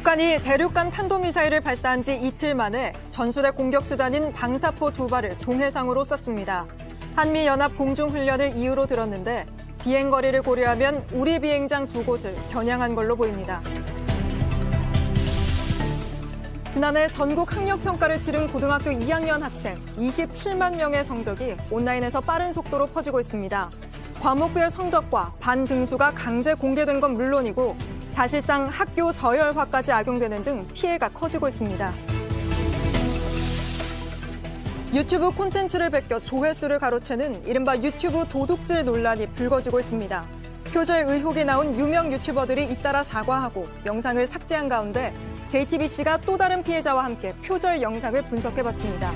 북한이 대륙간 탄도미사일을 발사한 지 이틀 만에 전술의 공격 수단인 방사포 2발을 동해상으로 쐈습니다. 한미연합 공중훈련을 이유로 들었는데 비행거리를 고려하면 우리 비행장 2곳을 겨냥한 걸로 보입니다. 지난해 전국 학력평가를 치른 고등학교 2학년 학생 27만 명의 성적이 온라인에서 빠른 속도로 퍼지고 있습니다. 과목별 성적과 반 등수가 강제 공개된 건 물론이고 사실상 학교 저열화까지 악용되는 등 피해가 커지고 있습니다. 유튜브 콘텐츠를 베껴 조회수를 가로채는 이른바 유튜브 도둑질 논란이 불거지고 있습니다. 표절 의혹이 나온 유명 유튜버들이 잇따라 사과하고 영상을 삭제한 가운데 JTBC가 또 다른 피해자와 함께 표절 영상을 분석해봤습니다.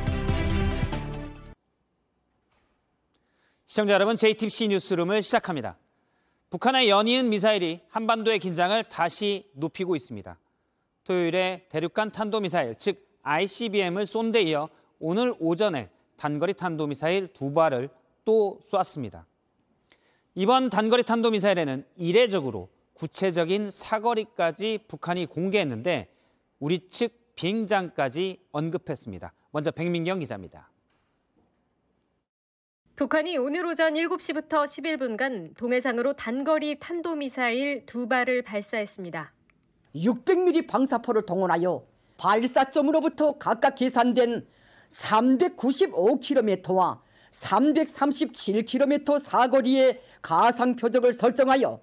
시청자 여러분, JTBC 뉴스룸을 시작합니다. 북한의 연이은 미사일이 한반도의 긴장을 다시 높이고 있습니다. 토요일에 대륙간 탄도미사일, 즉 ICBM을 쏜 데 이어 오늘 오전에 단거리 탄도미사일 2발을 또 쐈습니다. 이번 단거리 탄도미사일에는 이례적으로 구체적인 사거리까지 북한이 공개했는데 우리 측 비행장까지 언급했습니다. 먼저 백민경 기자입니다. 북한이 오늘 오전 7시부터 11분간 동해상으로 단거리 탄도미사일 2발을 발사했습니다. 600mm 방사포를 동원하여 발사점으로부터 각각 계산된 395km와 337km 사거리의 가상 표적을 설정하여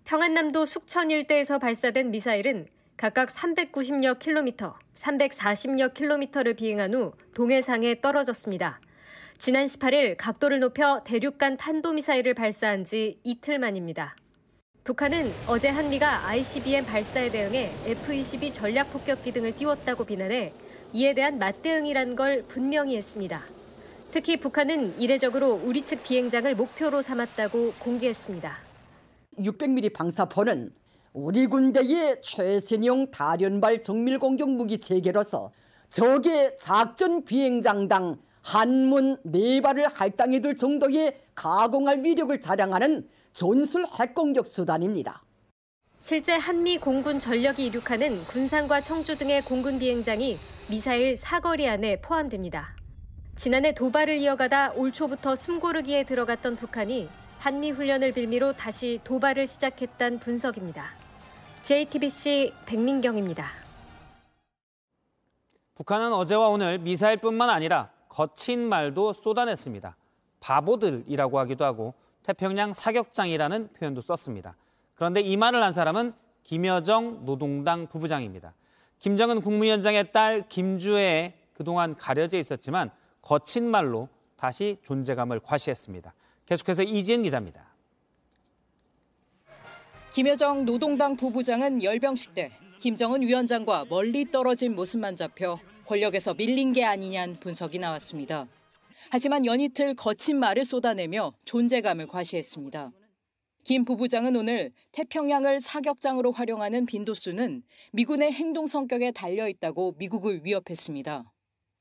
평안남도 숙천 일대에서 발사된 미사일은 각각 390여 킬로미터, 340여 킬로미터를 비행한 후 동해상에 떨어졌습니다. 지난 18일 각도를 높여 대륙간 탄도미사일을 발사한 지 이틀 만입니다. 북한은 어제 한미가 ICBM 발사에 대응해 F-22 전략폭격기 등을 띄웠다고 비난해 이에 대한 맞대응이란 걸 분명히 했습니다. 특히 북한은 이례적으로 우리 측 비행장을 목표로 삼았다고 공개했습니다. 600mm 방사포는 우리 군대의 최신형 다련발 정밀공격 무기 체계로서 적의 작전 비행장당 한문 4발을 할당해둘 정도의 가공할 위력을 자랑하는 전술 핵공격 수단입니다. 실제 한미 공군 전력이 이륙하는 군산과 청주 등의 공군 비행장이 미사일 사거리 안에 포함됩니다. 지난해 도발을 이어가다 올 초부터 숨고르기에 들어갔던 북한이 한미 훈련을 빌미로 다시 도발을 시작했다는 분석입니다. JTBC 백민경입니다. 북한은 어제와 오늘 미사일뿐만 아니라 거친 말도 쏟아냈습니다. 바보들이라고 하기도 하고 태평양 사격장이라는 표현도 썼습니다. 그런데 이 말을 한 사람은 김여정 노동당 부부장입니다. 김정은 국무위원장의 딸 김주애에 그동안 가려져 있었지만 거친 말로 다시 존재감을 과시했습니다. 계속해서 이지은 기자입니다. 김여정 노동당 부부장은 열병식 때 김정은 위원장과 멀리 떨어진 모습만 잡혀 권력에서 밀린 게 아니냐는 분석이 나왔습니다. 하지만 연이틀 거친 말을 쏟아내며 존재감을 과시했습니다. 김 부부장은 오늘 태평양을 사격장으로 활용하는 빈도수는 미군의 행동 성격에 달려있다고 미국을 위협했습니다.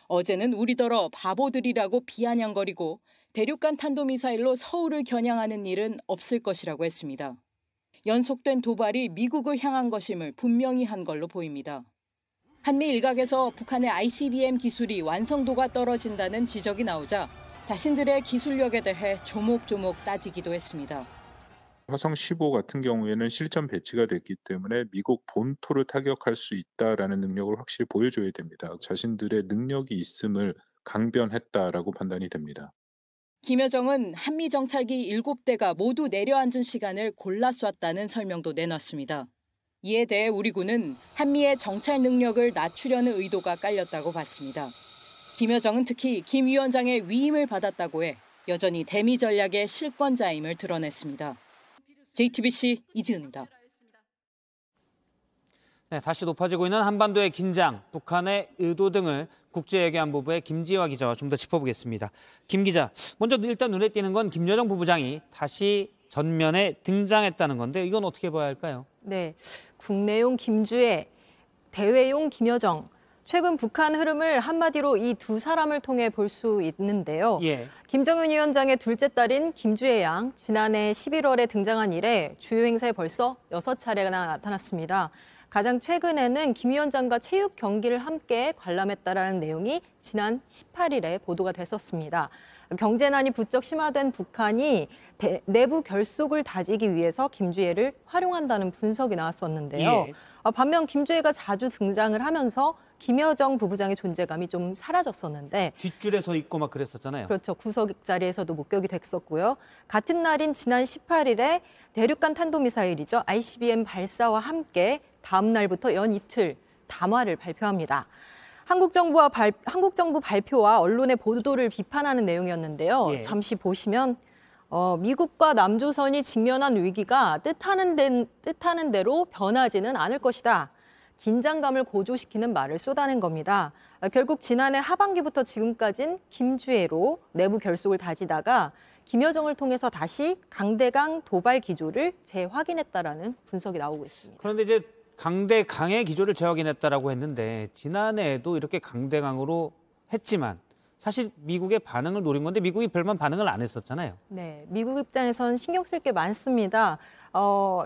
어제는 우리더러 바보들이라고 비아냥거리고 대륙간 탄도미사일로 서울을 겨냥하는 일은 없을 것이라고 했습니다. 연속된 도발이 미국을 향한 것임을 분명히 한 걸로 보입니다. 한미 일각에서 북한의 ICBM 기술이 완성도가 떨어진다는 지적이 나오자 자신들의 기술력에 대해 조목조목 따지기도 했습니다. 화성 15 같은 경우에는 실전 배치가 됐기 때문에 미국 본토를 타격할 수 있다라는 능력을 확실히 보여줘야 됩니다. 자신들의 능력이 있음을 강변했다라고 판단이 됩니다. 김여정은 한미 정찰기 7대가 모두 내려앉은 시간을 골라 쐈다는 설명도 내놨습니다. 이에 대해 우리 군은 한미의 정찰 능력을 낮추려는 의도가 깔렸다고 봤습니다. 김여정은 특히 김 위원장의 위임을 받았다고 해 여전히 대미 전략의 실권자임을 드러냈습니다. JTBC 이지은입니다. 네, 다시 높아지고 있는 한반도의 긴장, 북한의 의도 등을 국제외교안보부의 김지화 기자와 좀 더 짚어보겠습니다. 김 기자, 먼저 일단 눈에 띄는 건 김여정 부부장이 다시 전면에 등장했다는 건데 이건 어떻게 봐야 할까요? 네, 국내용 김주애, 대외용 김여정, 최근 북한 흐름을 한마디로 이 두 사람을 통해 볼 수 있는데요. 예. 김정은 위원장의 둘째 딸인 김주애 양, 지난해 11월에 등장한 이래 주요 행사에 벌써 6차례나 나타났습니다. 가장 최근에는 김 위원장과 체육 경기를 함께 관람했다라는 내용이 지난 18일에 보도가 됐었습니다. 경제난이 부쩍 심화된 북한이 내부 결속을 다지기 위해서 김주애를 활용한다는 분석이 나왔었는데요. 예. 반면 김주애가 자주 등장을 하면서 김여정 부부장의 존재감이 좀 사라졌었는데 뒷줄에 서 있고 막 그랬었잖아요. 그렇죠. 구석 자리에서도 목격이 됐었고요. 같은 날인 지난 18일에 대륙간 탄도미사일이죠. ICBM 발사와 함께 다음 날부터 연 이틀 담화를 발표합니다. 한국 정부 발표와 언론의 보도를 비판하는 내용이었는데요. 예. 잠시 보시면 미국과 남조선이 직면한 위기가 뜻하는 대로 변하지는 않을 것이다. 긴장감을 고조시키는 말을 쏟아낸 겁니다. 결국 지난해 하반기부터 지금까지는 김주애로 내부 결속을 다지다가 김여정을 통해서 다시 강대강 도발 기조를 재확인했다라는 분석이 나오고 있습니다. 그런데 이제 강대강의 기조를 재확인했다라고 했는데 지난해에도 이렇게 강대강으로 했지만 사실 미국의 반응을 노린 건데 미국이 별반 반응을 안 했었잖아요. 네, 미국 입장에선 신경 쓸 게 많습니다.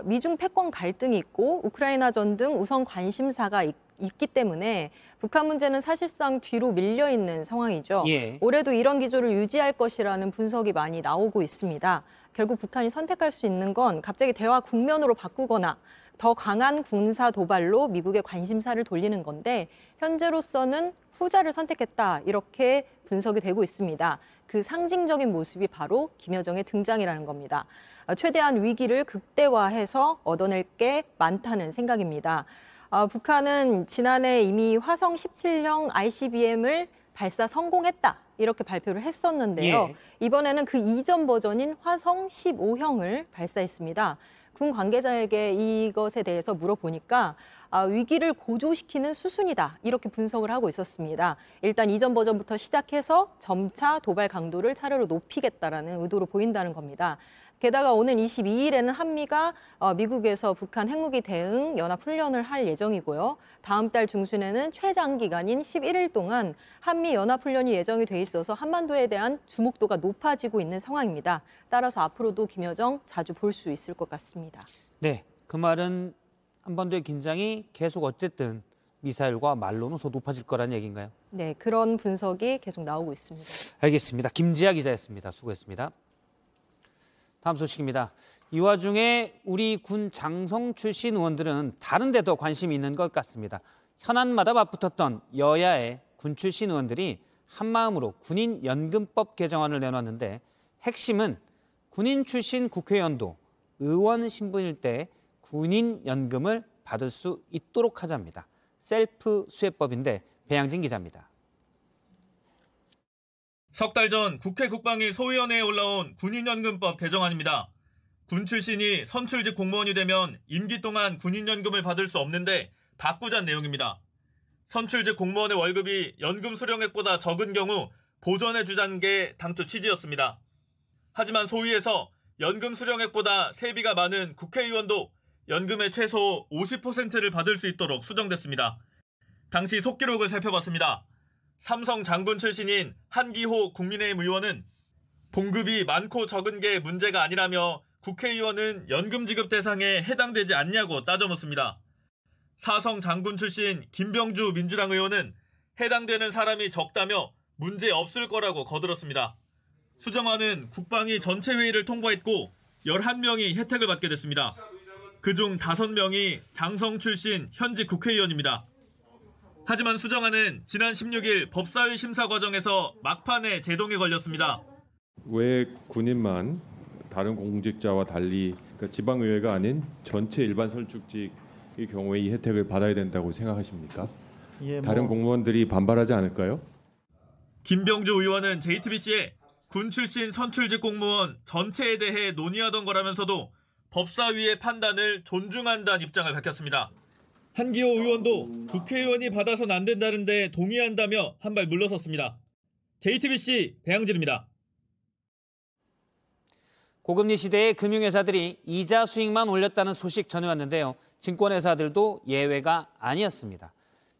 미중 패권 갈등이 있고 우크라이나전 등 우선 관심사가 있기 때문에 북한 문제는 사실상 뒤로 밀려 있는 상황이죠. 예. 올해도 이런 기조를 유지할 것이라는 분석이 많이 나오고 있습니다. 결국 북한이 선택할 수 있는 건 갑자기 대화 국면으로 바꾸거나 더 강한 군사 도발로 미국의 관심사를 돌리는 건데 현재로서는 후자를 선택했다 이렇게 분석이 되고 있습니다. 그 상징적인 모습이 바로 김여정의 등장이라는 겁니다. 최대한 위기를 극대화해서 얻어낼 게 많다는 생각입니다. 북한은 지난해 이미 화성 17형 ICBM을 발사 성공했다 이렇게 발표를 했었는데요. 예. 이번에는 그 이전 버전인 화성 15형을 발사했습니다. 군 관계자에게 이것에 대해서 물어보니까 위기를 고조시키는 수순이다 이렇게 분석을 하고 있었습니다. 일단 이전 버전부터 시작해서 점차 도발 강도를 차례로 높이겠다라는 의도로 보인다는 겁니다. 게다가 오는 22일에는 한미가 미국에서 북한 핵무기 대응 연합훈련을 할 예정이고요. 다음 달 중순에는 최장기간인 11일 동안 한미 연합훈련이 예정이 돼 있어서 한반도에 대한 주목도가 높아지고 있는 상황입니다. 따라서 앞으로도 김여정 자주 볼 수 있을 것 같습니다. 네, 그 말은 한반도의 긴장이 계속 어쨌든 미사일과 말로는 더 높아질 거라는 얘기인가요? 네, 그런 분석이 계속 나오고 있습니다. 알겠습니다. 김지아 기자였습니다. 수고했습니다. 다음 소식입니다. 이 와중에 우리 군 장성 출신 의원들은 다른 데 더 관심이 있는 것 같습니다. 현안마다 맞붙었던 여야의 군 출신 의원들이 한마음으로 군인연금법 개정안을 내놨는데 핵심은 군인 출신 국회의원도 의원 신분일 때 군인연금을 받을 수 있도록 하자입니다. 셀프 수혜법인데 배양진 기자입니다. 석 달 전 국회 국방위 소위원회에 올라온 군인연금법 개정안입니다. 군 출신이 선출직 공무원이 되면 임기 동안 군인연금을 받을 수 없는데 바꾸자는 내용입니다. 선출직 공무원의 월급이 연금 수령액보다 적은 경우 보전해주자는 게 당초 취지였습니다. 하지만 소위에서 연금 수령액보다 세비가 많은 국회의원도 연금의 최소 50%를 받을 수 있도록 수정됐습니다. 당시 속기록을 살펴봤습니다. 삼성 장군 출신인 한기호 국민의힘 의원은 봉급이 많고 적은 게 문제가 아니라며 국회의원은 연금 지급 대상에 해당되지 않냐고 따져 묻습니다. 사성 장군 출신 김병주 민주당 의원은 해당되는 사람이 적다며 문제 없을 거라고 거들었습니다. 수정안은 국방위 전체 회의를 통과했고 11명이 혜택을 받게 됐습니다. 그중 5명이 장성 출신 현직 국회의원입니다. 하지만 수정안은 지난 16일 법사위 심사 과정에서 막판에 제동에 걸렸습니다. 왜 군인만 다른 공직자와 달리 지방의회가 아닌 전체 일반 선출직의 경우에 이 혜택을 받아야 된다고 생각하십니까? 다른 공무원들이 반발하지 않을까요? 김병주 의원은 JTBC에 군 출신 선출직 공무원 전체에 대해 논의하던 거라면서도 법사위의 판단을 존중한다는 입장을 밝혔습니다. 한기호 의원도 국회의원이 받아서는 안 된다는데 동의한다며 한 발 물러섰습니다. JTBC 배양진입니다. 고금리 시대에 금융회사들이 이자 수익만 올렸다는 소식 전해왔는데요. 증권회사들도 예외가 아니었습니다.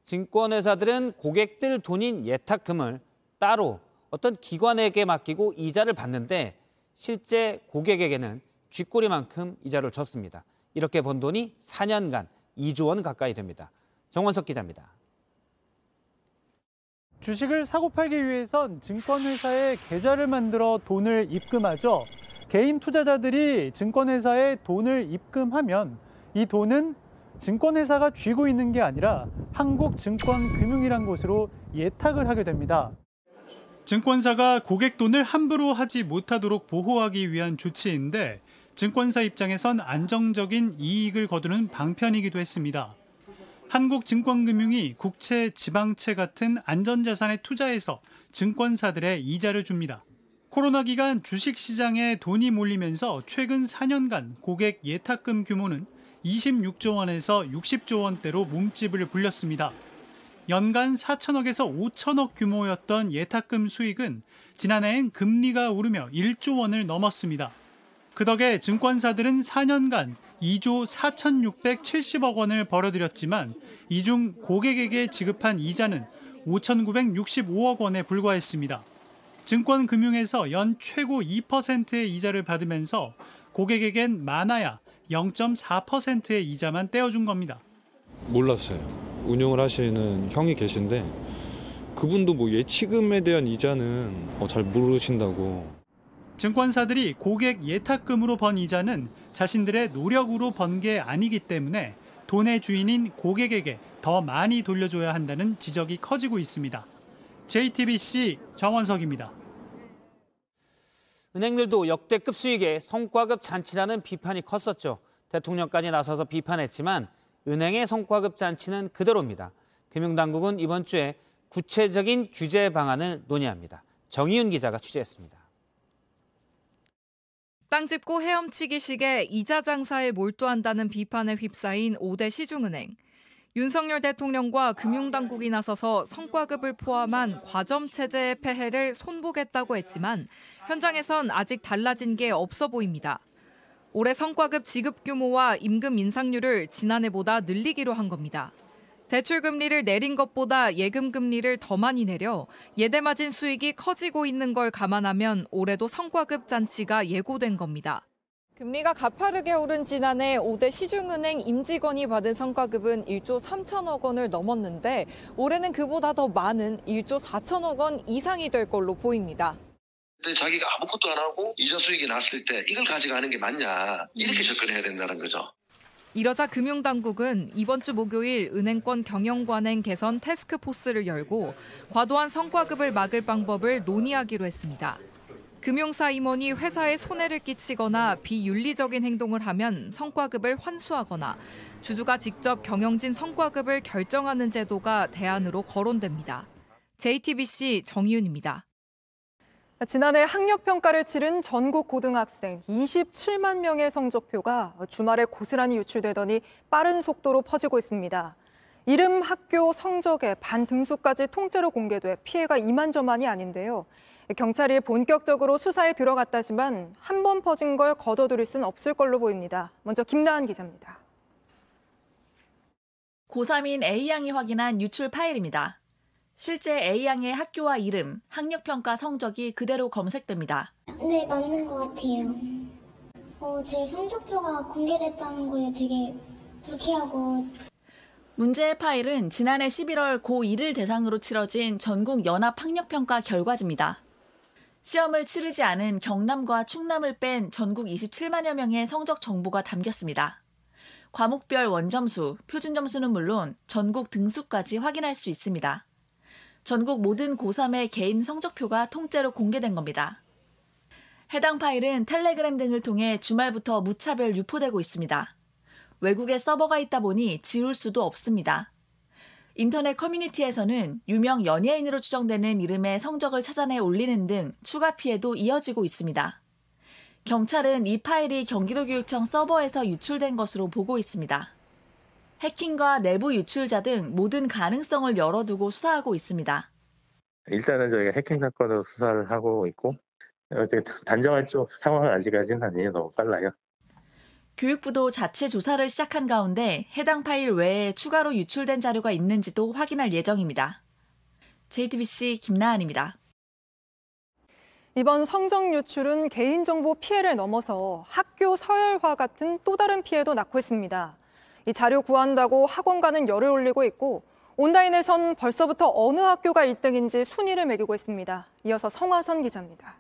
증권회사들은 고객들 돈인 예탁금을 따로 어떤 기관에게 맡기고 이자를 받는데 실제 고객에게는 쥐꼬리만큼 이자를 줬습니다. 이렇게 번 돈이 4년간 2조 원 가까이 됩니다. 정원석 기자입니다. 주식을 사고 팔기 위해선 증권회사에 계좌를 만들어 돈을 입금하죠. 개인 투자자들이 증권회사에 돈을 입금하면 이 돈은 증권회사가 쥐고 있는 게 아니라 한국증권금융이란 곳으로 예탁을 하게 됩니다. 증권사가 고객 돈을 함부로 하지 못하도록 보호하기 위한 조치인데 증권사 입장에선 안정적인 이익을 거두는 방편이기도 했습니다. 한국증권금융이 국채, 지방채 같은 안전자산에 투자해서 증권사들의 이자를 줍니다. 코로나 기간 주식시장에 돈이 몰리면서 최근 4년간 고객 예탁금 규모는 26조 원에서 60조 원대로 몸집을 불렸습니다. 연간 4천억에서 5천억 규모였던 예탁금 수익은 지난해엔 금리가 오르며 1조 원을 넘었습니다. 그 덕에 증권사들은 4년간 2조 4,670억 원을 벌어들였지만 이 중 고객에게 지급한 이자는 5,965억 원에 불과했습니다. 증권금융에서 연 최고 2%의 이자를 받으면서 고객에겐 많아야 0.4%의 이자만 떼어준 겁니다. 몰랐어요. 운용을 하시는 형이 계신데 그분도 뭐 예치금에 대한 이자는 잘 모르신다고. 증권사들이 고객 예탁금으로 번 이자는 자신들의 노력으로 번 게 아니기 때문에 돈의 주인인 고객에게 더 많이 돌려줘야 한다는 지적이 커지고 있습니다. JTBC 정원석입니다. 은행들도 역대급 수익에 성과급 잔치라는 비판이 컸었죠. 대통령까지 나서서 비판했지만 은행의 성과급 잔치는 그대로입니다. 금융당국은 이번 주에 구체적인 규제 방안을 논의합니다. 정희윤 기자가 취재했습니다. 땅 짚고 헤엄치기식의 이자 장사에 몰두한다는 비판에 휩싸인 5대 시중은행. 윤석열 대통령과 금융당국이 나서서 성과급을 포함한 과점 체제의 폐해를 손보겠다고 했지만 현장에선 아직 달라진 게 없어 보입니다. 올해 성과급 지급 규모와 임금 인상률을 지난해보다 늘리기로 한 겁니다. 대출 금리를 내린 것보다 예금 금리를 더 많이 내려 예대마진 수익이 커지고 있는 걸 감안하면 올해도 성과급 잔치가 예고된 겁니다. 금리가 가파르게 오른 지난해 5대 시중은행 임직원이 받은 성과급은 1조 3천억 원을 넘었는데 올해는 그보다 더 많은 1조 4천억 원 이상이 될 걸로 보입니다. 근데 자기가 아무것도 안 하고 이자 수익이 났을 때 이걸 가져가는 게 맞냐 이렇게 접근해야 된다는 거죠. 이러자 금융당국은 이번 주 목요일 은행권 경영관행 개선 태스크포스를 열고 과도한 성과급을 막을 방법을 논의하기로 했습니다. 금융사 임원이 회사에 손해를 끼치거나 비윤리적인 행동을 하면 성과급을 환수하거나 주주가 직접 경영진 성과급을 결정하는 제도가 대안으로 거론됩니다. JTBC 정희윤입니다. 지난해 학력평가를 치른 전국 고등학생 27만 명의 성적표가 주말에 고스란히 유출되더니 빠른 속도로 퍼지고 있습니다. 이름, 학교, 성적의 반등수까지 통째로 공개돼 피해가 이만저만이 아닌데요. 경찰이 본격적으로 수사에 들어갔다지만 한 번 퍼진 걸 거둬들일 수는 없을 걸로 보입니다. 먼저 김나은 기자입니다. 고3인 A양이 확인한 유출 파일입니다. 실제 A양의 학교와 이름, 학력평가 성적이 그대로 검색됩니다. 네, 맞는 것 같아요. 제 성적표가 공개됐다는 거에 되게 불쾌하고. 문제의 파일은 지난해 11월 고1을 대상으로 치러진 전국 연합 학력평가 결과지입니다. 시험을 치르지 않은 경남과 충남을 뺀 전국 27만여 명의 성적 정보가 담겼습니다. 과목별 원점수, 표준점수는 물론 전국 등수까지 확인할 수 있습니다. 전국 모든 고3의 개인 성적표가 통째로 공개된 겁니다. 해당 파일은 텔레그램 등을 통해 주말부터 무차별 유포되고 있습니다. 외국에 서버가 있다 보니 지울 수도 없습니다. 인터넷 커뮤니티에서는 유명 연예인으로 추정되는 이름의 성적을 찾아내 올리는 등 추가 피해도 이어지고 있습니다. 경찰은 이 파일이 경기도교육청 서버에서 유출된 것으로 보고 있습니다. 해킹과 내부 유출자 등 모든 가능성을 열어두고 수사하고 있습니다. 일단은 저희가 해킹 사건으로 수사를 하고 있고 단정할 쪽 상황은 아직까지는 아니에요. 너무 빨라요. 교육부도 자체 조사를 시작한 가운데 해당 파일 외에 추가로 유출된 자료가 있는지도 확인할 예정입니다. JTBC 김나은입니다. 이번 성적 유출은 개인정보 피해를 넘어서 학교 서열화 같은 또 다른 피해도 낳고 있습니다. 이 자료 구한다고 학원가는 열을 올리고 있고 온라인에선 벌써부터 어느 학교가 1등인지 순위를 매기고 있습니다. 이어서 성화선 기자입니다.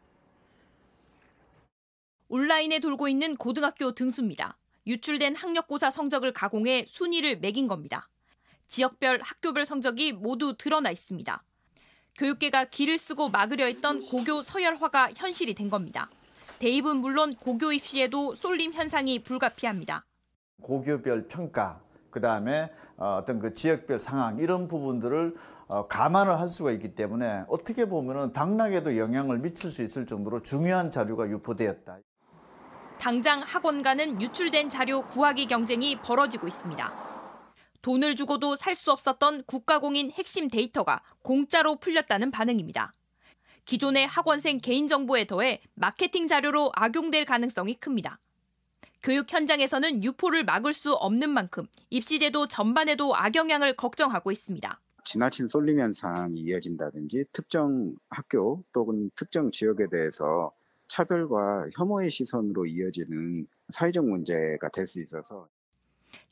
온라인에 돌고 있는 고등학교 등수입니다. 유출된 학력고사 성적을 가공해 순위를 매긴 겁니다. 지역별, 학교별 성적이 모두 드러나 있습니다. 교육계가 기를 쓰고 막으려 했던 고교 서열화가 현실이 된 겁니다. 대입은 물론 고교 입시에도 쏠림 현상이 불가피합니다. 고교별 평가, 그다음에 어떤 그 지역별 상황 이런 부분들을 감안을 할 수가 있기 때문에 어떻게 보면은 당락에도 영향을 미칠 수 있을 정도로 중요한 자료가 유포되었다. 당장 학원가는 유출된 자료 구하기 경쟁이 벌어지고 있습니다. 돈을 주고도 살 수 없었던 국가공인 핵심 데이터가 공짜로 풀렸다는 반응입니다. 기존의 학원생 개인정보에 더해 마케팅 자료로 악용될 가능성이 큽니다. 교육 현장에서는 유포를 막을 수 없는 만큼 입시제도 전반에도 악영향을 걱정하고 있습니다. 지나친 쏠림 현상이 이어진다든지 특정 학교 또는 특정 지역에 대해서 차별과 혐오의 시선으로 이어지는 사회적 문제가 될 수 있어서.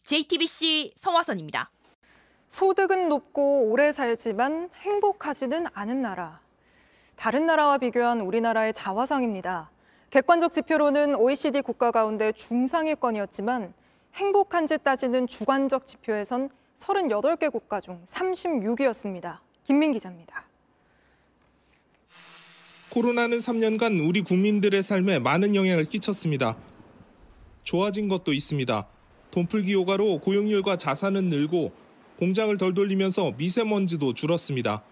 JTBC 성화선입니다. 소득은 높고 오래 살지만 행복하지는 않은 나라. 다른 나라와 비교한 우리나라의 자화상입니다. 객관적 지표로는 OECD 국가 가운데 중상위권이었지만 행복한지 따지는 주관적 지표에선 38개 국가 중 36위였습니다. 김민 기자입니다. 코로나는 3년간 우리 국민들의 삶에 많은 영향을 끼쳤습니다. 좋아진 것도 있습니다. 돈풀기 효과로 고용률과 자산은 늘고 공장을 덜 돌리면서 미세먼지도 줄었습니다.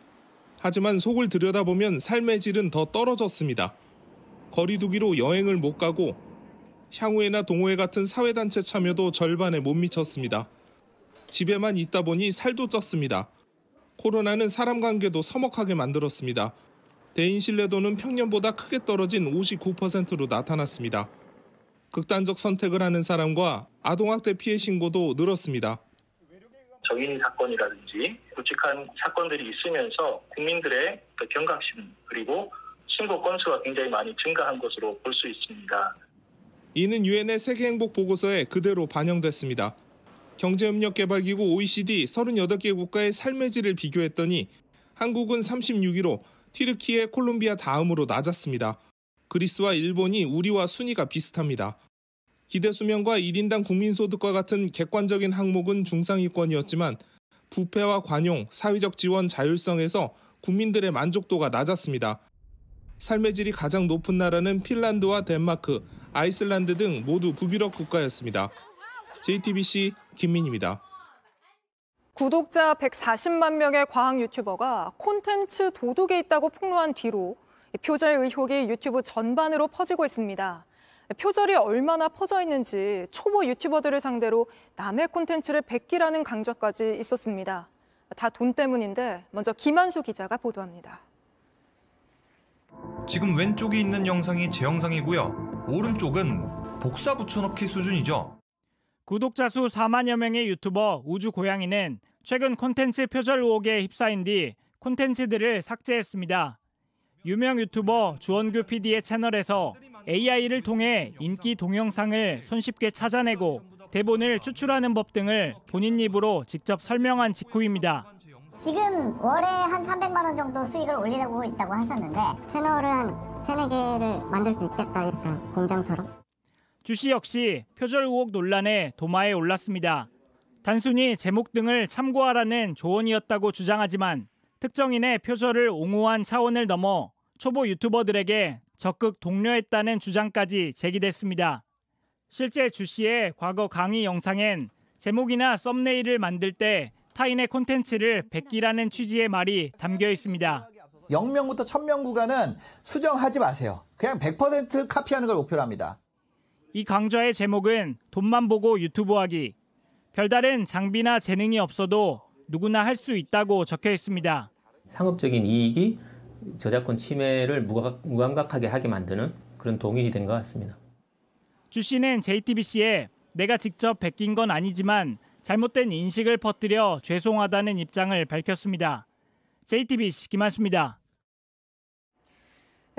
하지만 속을 들여다보면 삶의 질은 더 떨어졌습니다. 거리두기로 여행을 못 가고 향후회나 동호회 같은 사회단체 참여도 절반에 못 미쳤습니다. 집에만 있다 보니 살도 쪘습니다. 코로나는 사람 관계도 서먹하게 만들었습니다. 대인 신뢰도는 평년보다 크게 떨어진 59%로 나타났습니다. 극단적 선택을 하는 사람과 아동학대 피해 신고도 늘었습니다. 정인 사건이라든지 굵직한 사건들이 있으면서 국민들의 경각심 그리고 신고 건수가 굉장히 많이 증가한 것으로 볼 수 있습니다. 이는 유엔의 세계행복보고서에 그대로 반영됐습니다. 경제협력개발기구 OECD 38개 국가의 삶의 질을 비교했더니 한국은 36위로 튀르키예, 콜롬비아 다음으로 낮았습니다. 그리스와 일본이 우리와 순위가 비슷합니다. 기대수명과 1인당 국민소득과 같은 객관적인 항목은 중상위권이었지만 부패와 관용, 사회적 지원, 자율성에서 국민들의 만족도가 낮았습니다. 삶의 질이 가장 높은 나라는 핀란드와 덴마크, 아이슬란드 등 모두 북유럽 국가였습니다. JTBC 김민입니다. 구독자 140만 명의 과학 유튜버가 콘텐츠 도둑에 있다고 폭로한 뒤로 표절 의혹이 유튜브 전반으로 퍼지고 있습니다. 표절이 얼마나 퍼져 있는지 초보 유튜버들을 상대로 남의 콘텐츠를 베끼라는 강조까지 있었습니다. 다 돈 때문인데 먼저 김한수 기자가 보도합니다. 지금 왼쪽에 있는 영상이 제 영상이고요. 오른쪽은 복사 붙여넣기 수준이죠. 구독자 수 4만여 명의 유튜버 우주고양이는 최근 콘텐츠 표절 의혹에 휩싸인 뒤 콘텐츠들을 삭제했습니다. 유명 유튜버 주원규 PD의 채널에서 AI를 통해 인기 동영상을 손쉽게 찾아내고 대본을 추출하는 법 등을 본인 입으로 직접 설명한 직후입니다. 지금 월에 한 300만 원 정도 수익을 올리려고 있다고 하셨는데 채널을 한 3-4개를 만들 수 있겠다, 약간 공장처럼. 주 씨 역시 표절 의혹 논란에 도마에 올랐습니다. 단순히 제목 등을 참고하라는 조언이었다고 주장하지만 특정인의 표절을 옹호한 차원을 넘어 초보 유튜버들에게 적극 독려했다는 주장까지 제기됐습니다. 실제 주 씨의 과거 강의 영상엔 제목이나 썸네일을 만들 때 타인의 콘텐츠를 베끼라는 취지의 말이 담겨 있습니다. 0명부터 1000명 구간은 수정하지 마세요. 그냥 100% 카피하는 걸 목표로 합니다. 이 강좌의 제목은 돈만 보고 유튜브하기. 별다른 장비나 재능이 없어도 누구나 할 수 있다고 적혀 있습니다. 상업적인 이익이 저작권 침해를 무감각하게 하게 만드는 그런 동인이 된 것 같습니다. 주 씨는 JTBC에 내가 직접 베낀 건 아니지만 잘못된 인식을 퍼뜨려 죄송하다는 입장을 밝혔습니다. JTBC 김한수입니다.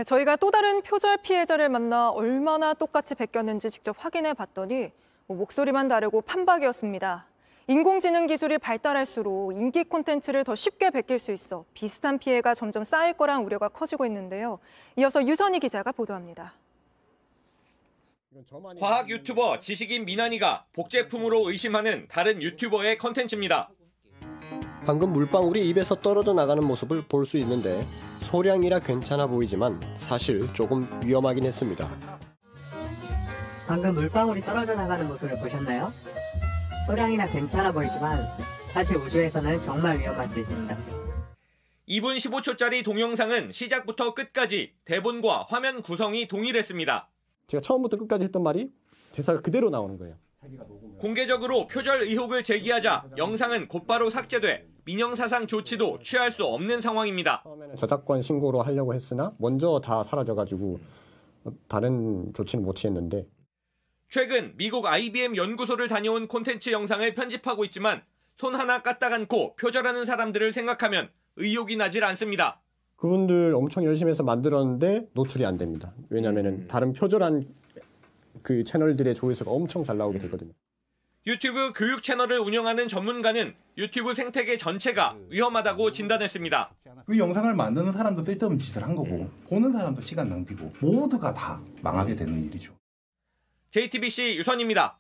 저희가 또 다른 표절 피해자를 만나 얼마나 똑같이 베꼈는지 직접 확인해 봤더니 목소리만 다르고 판박이었습니다. 인공지능 기술이 발달할수록 인기 콘텐츠를 더 쉽게 베낄 수 있어 비슷한 피해가 점점 쌓일 거란 우려가 커지고 있는데요. 이어서 유선희 기자가 보도합니다. 과학 유튜버 지식인 미나니가 복제품으로 의심하는 다른 유튜버의 컨텐츠입니다. 방금 물방울이 입에서 떨어져 나가는 모습을 볼 수 있는데 소량이라 괜찮아 보이지만 사실 조금 위험하긴 했습니다. 방금 물방울이 떨어져 나가는 모습을 보셨나요? 소량이나 괜찮아 보이지만 사실 우주에서는 정말 위험할 수 있습니다. 2분 15초짜리 동영상은 시작부터 끝까지 대본과 화면 구성이 동일했습니다. 제가 처음부터 끝까지 했던 말이 대사가 그대로 나오는 거예요. 공개적으로 표절 의혹을 제기하자 영상은 곧바로 삭제돼 민영사상 조치도 취할 수 없는 상황입니다. 저작권 신고로 하려고 했으나 먼저 다 사라져가지고 다른 조치는 못 취했는데 최근 미국 IBM 연구소를 다녀온 콘텐츠 영상을 편집하고 있지만 손 하나 까딱 않고 표절하는 사람들을 생각하면 의욕이 나질 않습니다. 그분들 엄청 열심히 해서 만들었는데 노출이 안 됩니다. 왜냐하면 다른 표절한 그 채널들의 조회수가 엄청 잘 나오게 되거든요. 유튜브 교육 채널을 운영하는 전문가는 유튜브 생태계 전체가 위험하다고 진단했습니다. 그 영상을 만드는 사람도 쓸데없는 짓을 한 거고 보는 사람도 시간 낭비고 모두가 다 망하게 되는 일이죠. JTBC 유선입니다.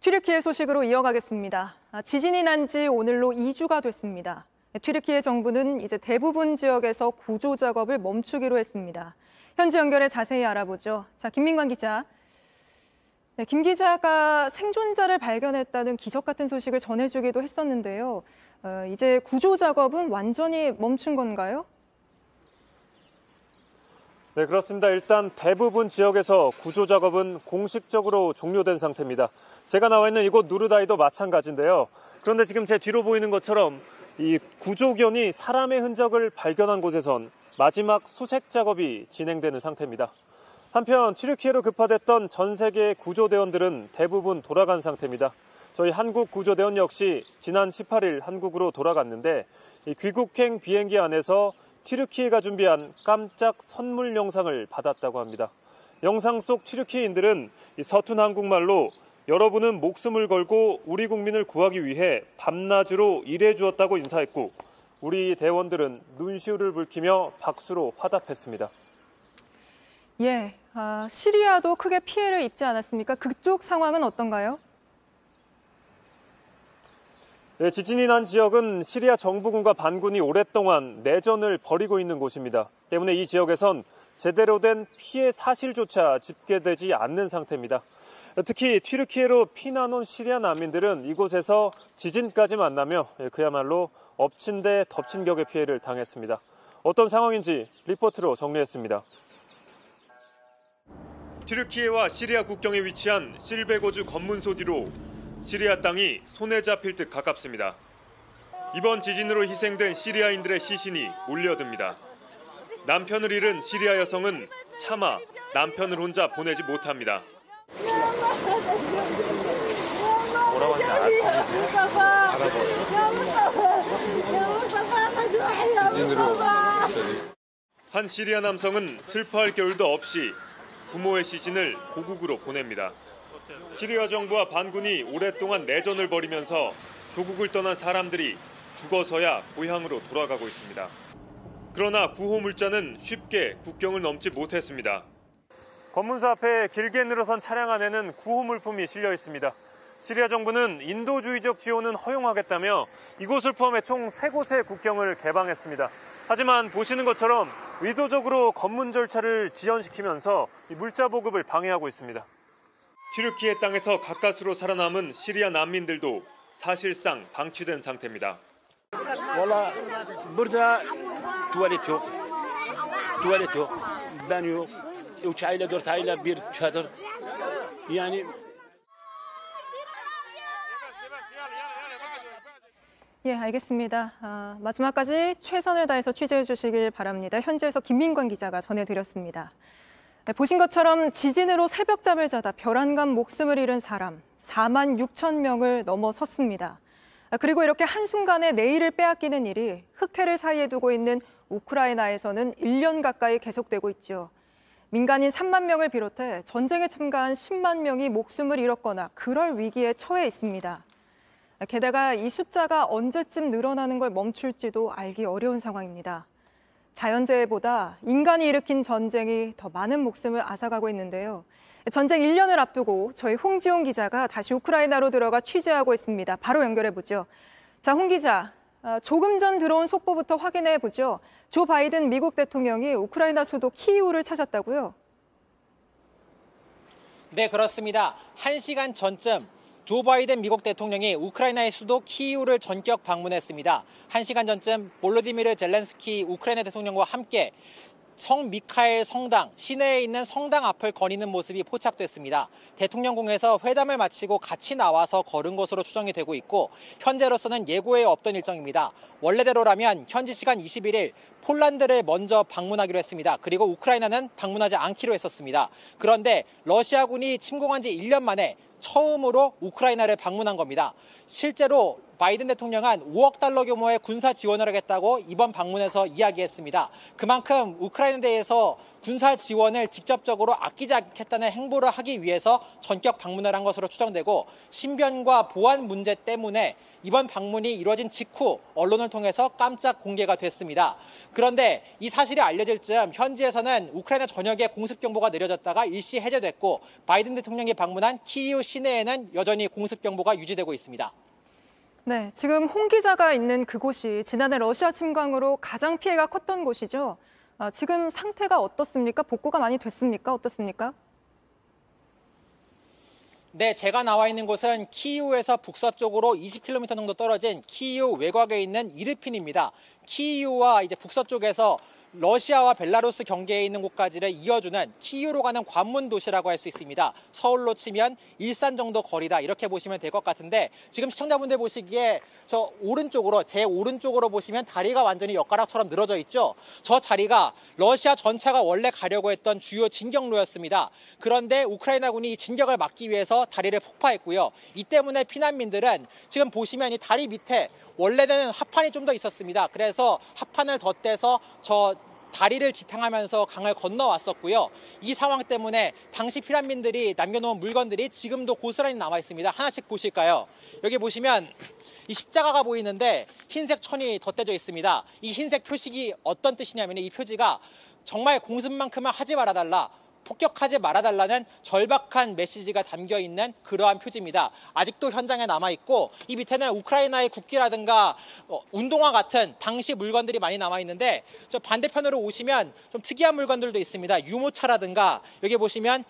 튀르키예 소식으로 이어가겠습니다. 지진이 난 지 오늘로 2주가 됐습니다. 튀르키예 정부는 이제 대부분 지역에서 구조 작업을 멈추기로 했습니다. 현지 연결해 자세히 알아보죠. 자, 김민관 기자. 네, 김 기자가 생존자를 발견했다는 기적 같은 소식을 전해주기도 했었는데요. 이제 구조 작업은 완전히 멈춘 건가요? 네, 그렇습니다. 일단 대부분 지역에서 구조 작업은 공식적으로 종료된 상태입니다. 제가 나와 있는 이곳 누르다이도 마찬가지인데요. 그런데 지금 제 뒤로 보이는 것처럼 이 구조견이 사람의 흔적을 발견한 곳에선 마지막 수색 작업이 진행되는 상태입니다. 한편 튀르키예로 급파됐던 전 세계의 구조대원들은 대부분 돌아간 상태입니다. 저희 한국 구조대원 역시 지난 18일 한국으로 돌아갔는데 이 귀국행 비행기 안에서 튀르키예가 준비한 깜짝 선물 영상을 받았다고 합니다. 영상 속 튀르키예인들은 이 서툰 한국말로 여러분은 목숨을 걸고 우리 국민을 구하기 위해 밤낮으로 일해주었다고 인사했고 우리 대원들은 눈시울을 붉히며 박수로 화답했습니다. 예, 시리아도 크게 피해를 입지 않았습니까? 그쪽 상황은 어떤가요? 네, 지진이 난 지역은 시리아 정부군과 반군이 오랫동안 내전을 벌이고 있는 곳입니다. 때문에 이 지역에선 제대로 된 피해 사실조차 집계되지 않는 상태입니다. 특히 튀르키예로 피난 온 시리아 난민들은 이곳에서 지진까지 만나며 그야말로 엎친 데 덮친 격의 피해를 당했습니다. 어떤 상황인지 리포트로 정리했습니다. 튀르키예와 시리아 국경에 위치한 실베고주 검문소 뒤로 시리아 땅이 손에 잡힐 듯 가깝습니다. 이번 지진으로 희생된 시리아인들의 시신이 몰려듭니다. 남편을 잃은 시리아 여성은 차마 남편을 혼자 보내지 못합니다. 한 시리아 남성은 슬퍼할 겨를도 없이 부모의 시신을 고국으로 보냅니다. 시리아 정부와 반군이 오랫동안 내전을 벌이면서 조국을 떠난 사람들이 죽어서야 고향으로 돌아가고 있습니다. 그러나 구호 물자는 쉽게 국경을 넘지 못했습니다. 검문소 앞에 길게 늘어선 차량 안에는 구호 물품이 실려 있습니다. 시리아 정부는 인도주의적 지원은 허용하겠다며 이곳을 포함해 총 3곳의 국경을 개방했습니다. 하지만 보시는 것처럼 의도적으로 검문 절차를 지연시키면서 물자 보급을 방해하고 있습니다. 튀르키예 땅에서 가까스로 살아남은 시리아 난민들도 사실상 방치된 상태입니다. والله بردا تواليتو بانيو وشايله دور تايله بير تشادر يعني 예, 알겠습니다. 마지막까지 최선을 다해서 취재해 주시길 바랍니다. 현지에서 김민관 기자가 전해드렸습니다. 보신 것처럼 지진으로 새벽잠을 자다 별안간 목숨을 잃은 사람 4만 6천 명을 넘어섰습니다. 그리고 이렇게 한순간에 내일을 빼앗기는 일이 흑해를 사이에 두고 있는 우크라이나에서는 1년 가까이 계속되고 있죠. 민간인 3만 명을 비롯해 전쟁에 참가한 10만 명이 목숨을 잃었거나 그럴 위기에 처해 있습니다. 게다가 이 숫자가 언제쯤 늘어나는 걸 멈출지도 알기 어려운 상황입니다. 자연재해보다 인간이 일으킨 전쟁이 더 많은 목숨을 앗아가고 있는데요. 전쟁 1년을 앞두고 저희 홍지용 기자가 다시 우크라이나로 들어가 취재하고 있습니다. 바로 연결해보죠. 자, 홍 기자, 조금 전 들어온 속보부터 확인해보죠. 조 바이든 미국 대통령이 우크라이나 수도 키이우를 찾았다고요? 네, 그렇습니다. 1시간 전쯤 조 바이든 미국 대통령이 우크라이나의 수도 키이우를 전격 방문했습니다. 1시간 전쯤 볼로디미르 젤렌스키 우크라이나 대통령과 함께 성 미카엘 성당, 시내에 있는 성당 앞을 거니는 모습이 포착됐습니다. 대통령궁에서 회담을 마치고 같이 나와서 걸은 것으로 추정이 되고 있고 현재로서는 예고에 없던 일정입니다. 원래대로라면 현지 시간 21일 폴란드를 먼저 방문하기로 했습니다. 그리고 우크라이나는 방문하지 않기로 했었습니다. 그런데 러시아군이 침공한 지 1년 만에 처음으로 우크라이나를 방문한 겁니다. 실제로 바이든 대통령은 5억 달러 규모의 군사 지원을 하겠다고 이번 방문에서 이야기했습니다. 그만큼 우크라이나에 대해서 군사 지원을 직접적으로 아끼지 않겠다는 행보를 하기 위해서 전격 방문을 한 것으로 추정되고 신변과 보안 문제 때문에 이번 방문이 이루어진 직후 언론을 통해서 깜짝 공개가 됐습니다. 그런데 이 사실이 알려질 즈음 현지에서는 우크라이나 전역에 공습경보가 내려졌다가 일시 해제됐고 바이든 대통령이 방문한 키이우 시내에는 여전히 공습경보가 유지되고 있습니다. 네, 지금 홍 기자가 있는 그곳이 지난해 러시아 침공으로 가장 피해가 컸던 곳이죠. 지금 상태가 어떻습니까? 복구가 많이 됐습니까? 어떻습니까? 네, 제가 나와 있는 곳은 키이우에서 북서쪽으로 20km 정도 떨어진 키이우 외곽에 있는 이르핀입니다. 키이우와 이제 북서쪽에서 러시아와 벨라루스 경계에 있는 곳까지를 이어주는 키이우로 가는 관문 도시라고 할 수 있습니다. 서울로 치면 일산 정도 거리다 이렇게 보시면 될 것 같은데 지금 시청자분들 보시기에 저 오른쪽으로 제 오른쪽으로 보시면 다리가 완전히 엿가락처럼 늘어져 있죠. 저 자리가 러시아 전차가 원래 가려고 했던 주요 진격로였습니다. 그런데 우크라이나군이 진격을 막기 위해서 다리를 폭파했고요. 이 때문에 피난민들은 지금 보시면 이 다리 밑에 원래는 합판이 좀 더 있었습니다. 그래서 합판을 덧대서 저 다리를 지탱하면서 강을 건너왔었고요. 이 상황 때문에 당시 피난민들이 남겨놓은 물건들이 지금도 고스란히 남아 있습니다. 하나씩 보실까요? 여기 보시면 이 십자가가 보이는데 흰색 천이 덧대져 있습니다. 이 흰색 표식이 어떤 뜻이냐면 이 표지가 정말 공습만큼은 하지 말아달라. 폭격하지 말아달라는 절박한 메시지가 담겨있는 그러한 표지입니다. 아직도 현장에 남아있고 이 밑에는 우크라이나의 국기라든가 운동화 같은 당시 물건들이 많이 남아있는데 저 반대편으로 오시면 좀 특이한 물건들도 있습니다. 유모차라든가 여기 보시면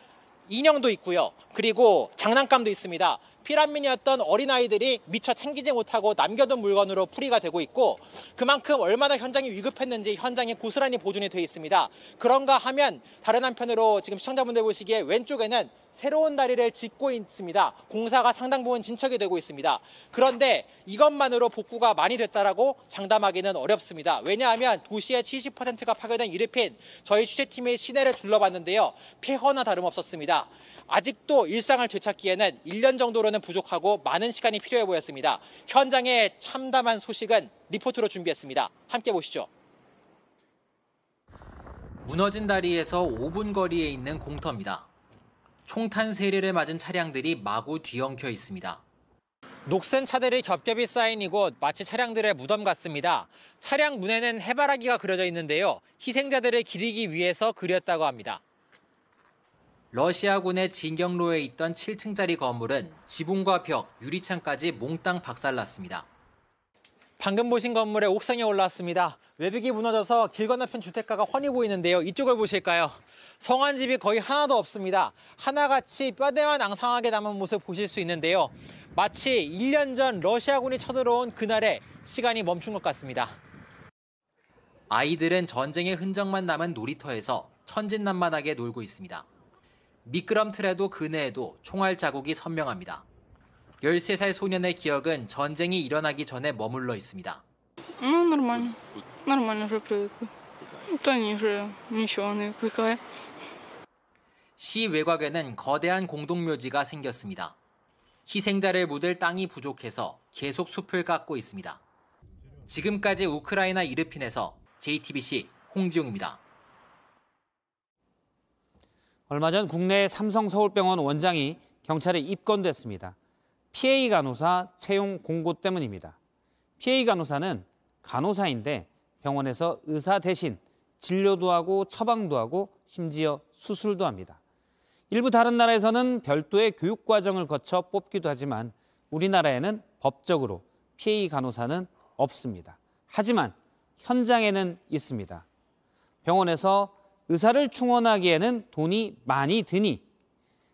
인형도 있고요. 그리고 장난감도 있습니다. 피난민이었던 어린아이들이 미처 챙기지 못하고 남겨둔 물건으로 풀이가 되고 있고 그만큼 얼마나 현장이 위급했는지 현장에 고스란히 보존이 되어 있습니다. 그런가 하면 다른 한편으로 지금 시청자분들 보시기에 왼쪽에는 새로운 다리를 짓고 있습니다. 공사가 상당 부분 진척이 되고 있습니다. 그런데 이것만으로 복구가 많이 됐다라고 장담하기는 어렵습니다. 왜냐하면 도시의 70%가 파괴된 이르핀 저희 취재팀의 시내를 둘러봤는데요. 폐허나 다름없었습니다. 아직도 일상을 되찾기에는 1년 정도로는 부족하고 많은 시간이 필요해 보였습니다. 현장의 참담한 소식은 리포트로 준비했습니다. 함께 보시죠. 무너진 다리에서 5분 거리에 있는 공터입니다. 총탄 세례를 맞은 차량들이 마구 뒤엉켜 있습니다. 녹슨 차들이 겹겹이 쌓인 이곳 마치 차량들의 무덤 같습니다. 차량 문에는 해바라기가 그려져 있는데요. 희생자들을 기리기 위해서 그렸다고 합니다. 러시아군의 진격로에 있던 7층짜리 건물은 지붕과 벽, 유리창까지 몽땅 박살났습니다. 방금 보신 건물의 옥상에 올라왔습니다. 외벽이 무너져서 길 건너편 주택가가 훤히 보이는데요. 이쪽을 보실까요? 성환집이 거의 하나도 없습니다. 하나같이 뼈대만 앙상하게 남은 모습 보실 수 있는데요. 마치 1년 전 러시아군이 쳐들어온 그날에 시간이 멈춘 것 같습니다. 아이들은 전쟁의 흔적만 남은 놀이터에서 천진난만하게 놀고 있습니다. 미끄럼틀에도 그네에도 총알 자국이 선명합니다. 13살 소년의 기억은 전쟁이 일어나기 전에 머물러 있습니다. Нормально. Нормально уже привыкла. Да не уже ничего не привыкаю. 시 외곽에는 거대한 공동묘지가 생겼습니다. 희생자를 묻을 땅이 부족해서 계속 숲을 깎고 있습니다. 지금까지 우크라이나 이르핀에서 JTBC 홍지용입니다. 얼마 전 국내 삼성서울병원 원장이 경찰에 입건됐습니다. PA 간호사 채용 공고 때문입니다. PA 간호사는 간호사인데 병원에서 의사 대신 진료도 하고 처방도 하고 심지어 수술도 합니다. 일부 다른 나라에서는 별도의 교육 과정을 거쳐 뽑기도 하지만 우리나라에는 법적으로 PA 간호사는 없습니다. 하지만 현장에는 있습니다. 병원에서 의사를 충원하기에는 돈이 많이 드니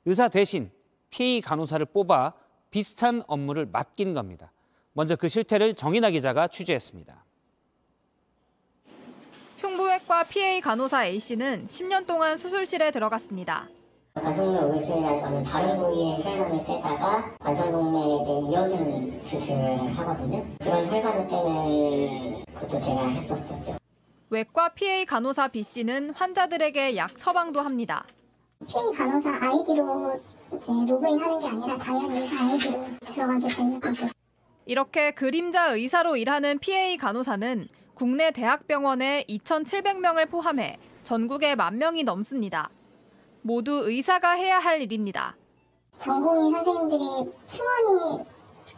의사 대신 PA 간호사를 뽑아 비슷한 업무를 맡긴 겁니다. 먼저 그 실태를 정인아 기자가 취재했습니다. 흉부외과 PA 간호사 A씨는 10년 동안 수술실에 들어갔습니다. 관성동 의술이라는 거는 다른 부위의 혈관을 떼다가 관성동맥에 이어주는 수술을 하거든요. 그런 혈관을 떼는 것도 제가 했었었죠. 외과 PA 간호사 B씨는 환자들에게 약 처방도 합니다. PA 간호사 아이디로 이제 로그인하는 게 아니라 당연히 의사 아이디로 들어가게 되는 거죠. 이렇게 그림자 의사로 일하는 PA 간호사는 국내 대학병원에 2,700명을 포함해 전국에 10,000명이 넘습니다. 모두 의사가 해야 할 일입니다. 전공의 선생님들이 충원이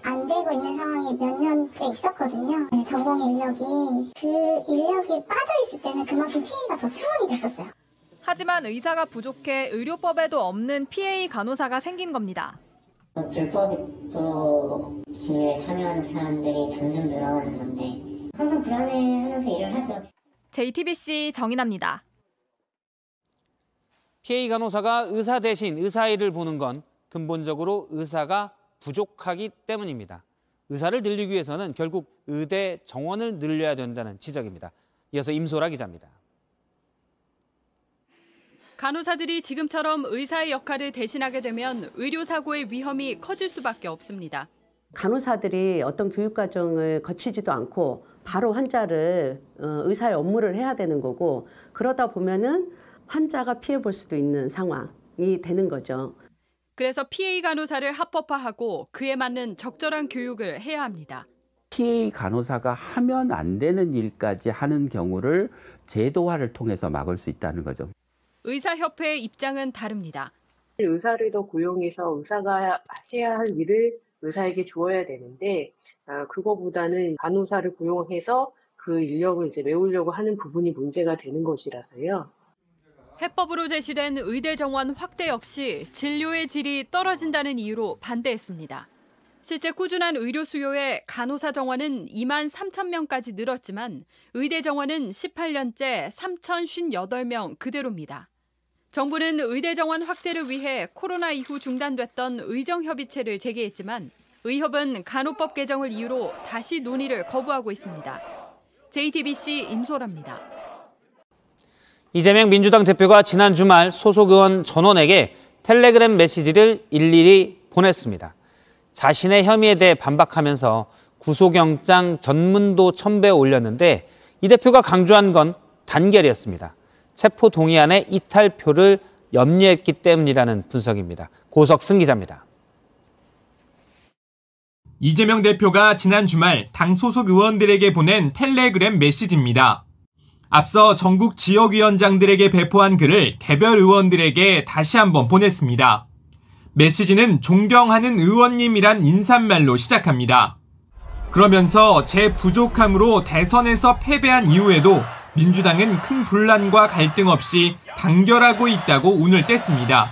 안 되고 있는 상황이 몇 년째 있었거든요. 전공의 인력이 그 인력이 빠져 있을 때는 그만큼 PA가 더 충원이 됐었어요. 하지만 의사가 부족해 의료법에도 없는 PA 간호사가 생긴 겁니다. 불법으로 진료에 참여하는 사람들이 점점 늘어나는 건데 항상 불안해하면서 일을 하죠. JTBC 정인아입니다. PA 간호사가 의사 대신 의사 일을 보는 건 근본적으로 의사가 부족하기 때문입니다. 의사를 늘리기 위해서는 결국 의대 정원을 늘려야 된다는 지적입니다. 이어서 임소라 기자입니다. 간호사들이 지금처럼 의사의 역할을 대신하게 되면 의료사고의 위험이 커질 수밖에 없습니다. 간호사들이 어떤 교육과정을 거치지도 않고 바로 환자를 의사의 업무를 해야 되는 거고 그러다 보면은 환자가 피해 볼 수도 있는 상황이 되는 거죠. 그래서 PA 간호사를 합법화하고 그에 맞는 적절한 교육을 해야 합니다. PA 간호사가 하면 안 되는 일까지 하는 경우를 제도화를 통해서 막을 수 있다는 거죠. 의사협회의 입장은 다릅니다. 의사를 더 고용해서 의사가 해야 할 일을 의사에게 주어야 되는데 그거보다는 간호사를 고용해서 그 인력을 이제 메우려고 하는 부분이 문제가 되는 것이라서요. 해법으로 제시된 의대 정원 확대 역시 진료의 질이 떨어진다는 이유로 반대했습니다. 실제 꾸준한 의료 수요에 간호사 정원은 23,000명까지 늘었지만 의대 정원은 18년째 3,058명 그대로입니다. 정부는 의대 정원 확대를 위해 코로나 이후 중단됐던 의정협의체를 재개했지만 의협은 간호법 개정을 이유로 다시 논의를 거부하고 있습니다. JTBC 임소라입니다. 이재명 민주당 대표가 지난 주말 소속 의원 전원에게 텔레그램 메시지를 일일이 보냈습니다. 자신의 혐의에 대해 반박하면서 구속영장 전문도 첨부에 올렸는데 이 대표가 강조한 건 단결이었습니다. 체포 동의안의 이탈표를 염려했기 때문이라는 분석입니다. 고석승 기자입니다. 이재명 대표가 지난 주말 당 소속 의원들에게 보낸 텔레그램 메시지입니다. 앞서 전국 지역위원장들에게 배포한 글을 개별 의원들에게 다시 한번 보냈습니다. 메시지는 존경하는 의원님이란 인사말로 시작합니다. 그러면서 제 부족함으로 대선에서 패배한 이후에도 민주당은 큰 분란과 갈등 없이 단결하고 있다고 운을 뗐습니다.